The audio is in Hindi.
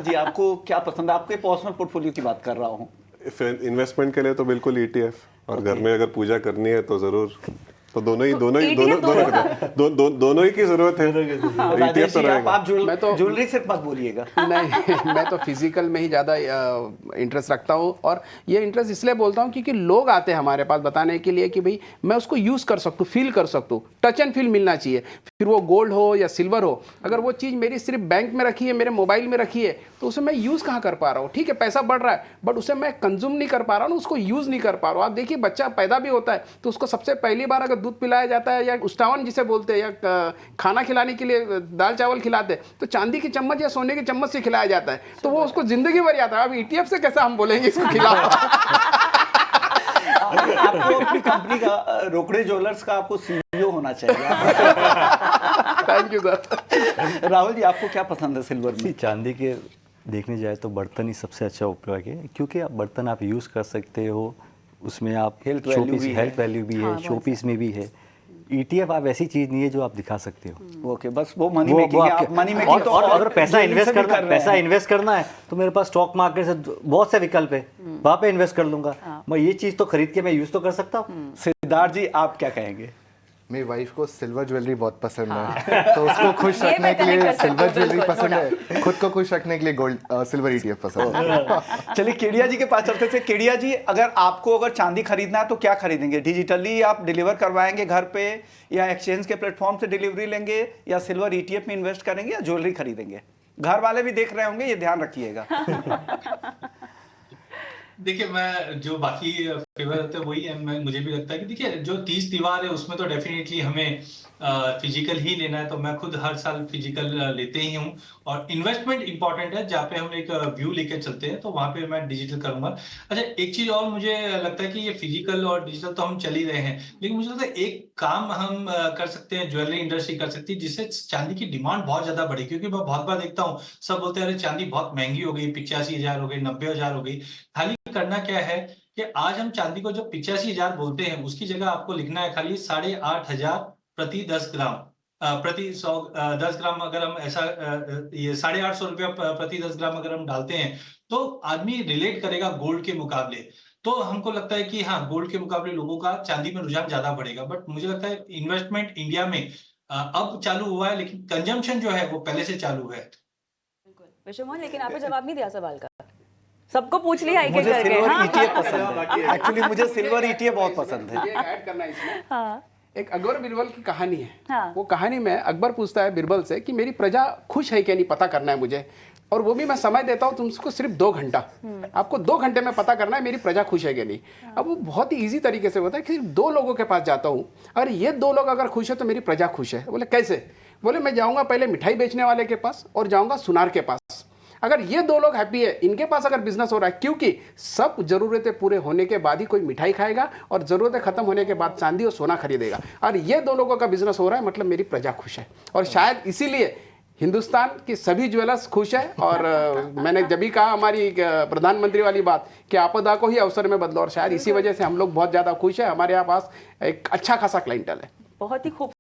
जी, आपको क्या पसंद है? आपके पर्सनल पोर्टफोलियो की बात कर रहा हूँ। इन्वेस्टमेंट के लिए तो बिल्कुल ईटीएफ, और घर में अगर पूजा करनी है तो जरूर, तो दोनों ही ETF दोनों ही की जरूरत है। राजेश ईटीएफ तो जी, रहेगा। आप मैं तो- ज्वेलरी सिर्फ मत बोलिएगा। नहीं, मैं तो फिजिकल में ही ज़्यादा इंटरेस्ट रखता हूँ, और ये इंटरेस्ट इसलिए बोलता हूँ क्योंकि लोग आते हैं हमारे पास बताने के लिए कि भाई मैं उसको यूज़ कर सकता हूँ, फील कर सकता हूँ, टच एंड फील मिलना चाहिए। फिर वो गोल्ड हो या सिल्वर हो, अगर वो चीज़ मेरी सिर्फ बैंक में रखी है, मेरे मोबाइल में रखी है, तो उसे मैं यूज़ कहाँ कर पा रहा हूँ। ठीक है, पैसा बढ़ रहा है, बट उसे मैं कंज्यूम नहीं कर पा रहा हूँ, उसको यूज़ नहीं कर पा रहा हूँ। आप देखिए, बच्चा पैदा भी होता है तो उसको सबसे पहली बार अगर दूध पिलाया जाता है, या उष्टावन जिसे बोलते हैं, या खाना खिलाने के लिए दाल चावल खिलाते हैं, तो चांदी की चम्मच या सोने की चम्मच से खिलाया जाता है, तो वो उसको जिंदगी भर याद है। अब ईटीएफ से कैसे हम बोलेंगे इसको खिलाओ। आपको अपनी कंपनी का रोकड़े ज्वेलर्स का आपको सीईओ होना चाहिए। Thank you sir. Rahul ji, आपको क्या पसंद है सिल्वर में? चांदी के देखने जाए तो बर्तन ही सबसे अच्छा उपयोग है, क्योंकि आप बर्तन आप यूज़ कर सकते हो, उसमें आप हेल्थ वैल्यू भी है। हेल्थ वैल्यू भी है, शो पीस में भी है। ईटीएफ आप ऐसी चीज़ नहीं है जो आप दिखा सकते हो। ओके, बस वो मनी मेकिंग है। आप मनी मेकिंग तो और अगर पैसा ज्वेलरी से भी कर रहे हैं। इन्वेस्ट करना है तो मेरे पास स्टॉक मार्केट से बहुत से विकल्प है, वहाँ पे इन्वेस्ट कर लूंगा। मैं ये चीज़ तो खरीद के मैं यूज़ तो कर सकता हूँ। सिद्धार्थ जी, आप क्या कहेंगे? मेरी वाइफ को सिल्वर ज्वेलरी बहुत पसंद है, तो उसको खुश ये रखने मैं के connect लिए कर सकती सिल्वर हूँ, ज्वेलरी बिल्कुल, पसंद है, खुद को खुश रखने के लिए गोल्ड सिल्वर ईटीएफ पसंद है। चलिए केडिया जी के पास चलते थे। केडिया जी, अगर चांदी खरीदना है तो क्या खरीदेंगे? डिजिटली आप डिलीवर करवाएंगे घर पे, या एक्सचेंज के प्लेटफॉर्म से डिलीवरी लेंगे, या सिल्वर ईटीएफ में इन्वेस्ट करेंगे, या ज्वेलरी खरीदेंगे? घर वाले भी देख रहे होंगे, ये ध्यान रखिएगा। देखिए, मैं जो बाकी फेवर होते हैं वही है। मुझे भी लगता है कि देखिए, जो 30 दीवार है उसमें तो डेफिनेटली हमें फिजिकल ही लेना है, तो मैं खुद हर साल फिजिकल लेते ही हूँ। और इन्वेस्टमेंट इंपॉर्टेंट है, जहाँ पे हम एक व्यू लेके चलते हैं, तो वहां पे मैं डिजिटल करूंगा। अच्छा, एक चीज और मुझे लगता है कि ये फिजिकल और डिजिटल तो हम चल ही रहे हैं, लेकिन मुझे लगता है एक काम हम कर सकते हैं, ज्वेलरी इंडस्ट्री कर सकती है, जिससे चांदी की डिमांड बहुत ज्यादा बढ़े। क्योंकि मैं बहुत बार देखता हूँ, सब बोलते हैं अरे चांदी बहुत महंगी हो गई, 85,000 हो गई, 90,000 हो गई। खाली करना क्या है कि आज हम चांदी को जब 85,000 बोलते हैं, उसकी जगह आपको लिखना है खाली 8,500 प्रति 10 ग्राम, प्रति 100 10 ग्राम। अगर हम ऐसा ये 850 रुपया प्रति 10 ग्राम अगर हम डालते हैं, तो आदमी रिलेट करेगा गोल्ड के मुकाबले। तो हमको लगता है कि हाँ, गोल्ड के मुकाबले लोगों का चांदी में रुझान ज्यादा बढ़ेगा। बट मुझे लगता है इन्वेस्टमेंट इंडिया में अब चालू हुआ है, लेकिन कंजम्पशन जो है वो पहले से चालू है। विश्व मोहन, लेकिन आपने जवाब नहीं दिया सवाल का। सबको पूछ लिया एक एक मुझे करके। सिल्वर हाँ? ईटीएफ पसंद है। एक्चुअली मुझे सिल्वर ईटीएफ बहुत पसंद है। ये ऐड करना है इसमें। हाँ। एक अकबर बीरबल की कहानी है। हाँ। वो कहानी में अकबर पूछता है बीरबल से कि मेरी प्रजा खुश है क्या नहीं, पता करना है मुझे, और वो भी मैं समय देता हूँ तुमको सिर्फ 2 घंटा। आपको 2 घंटे में पता करना है मेरी प्रजा खुश है कि नहीं। अब वो बहुत ही ईजी तरीके से होता है कि सिर्फ 2 लोगों के पास जाता हूँ, अगर ये 2 लोग अगर खुश है तो मेरी प्रजा खुश है। बोले कैसे? बोले मैं जाऊँगा पहले मिठाई बेचने वाले के पास, और जाऊँगा सुनार के पास। अगर ये 2 लोग हैप्पी है, इनके पास अगर बिजनेस हो रहा है, क्योंकि सब जरूरतें पूरे होने के बाद ही कोई मिठाई खाएगा, और जरूरतें खत्म होने के बाद चांदी और सोना खरीदेगा, और ये 2 लोगों का बिजनेस हो रहा है, मतलब मेरी प्रजा खुश है। और शायद इसीलिए हिंदुस्तान की सभी ज्वेलर्स खुश है। और मैंने जब भी कहा हमारी प्रधानमंत्री वाली बात कि आपदा को ही अवसर में बदलो, और शायद इसी वजह से हम लोग बहुत ज़्यादा खुश है। हमारे यहाँ पास एक अच्छा खासा क्लाइंटल है। बहुत ही खूब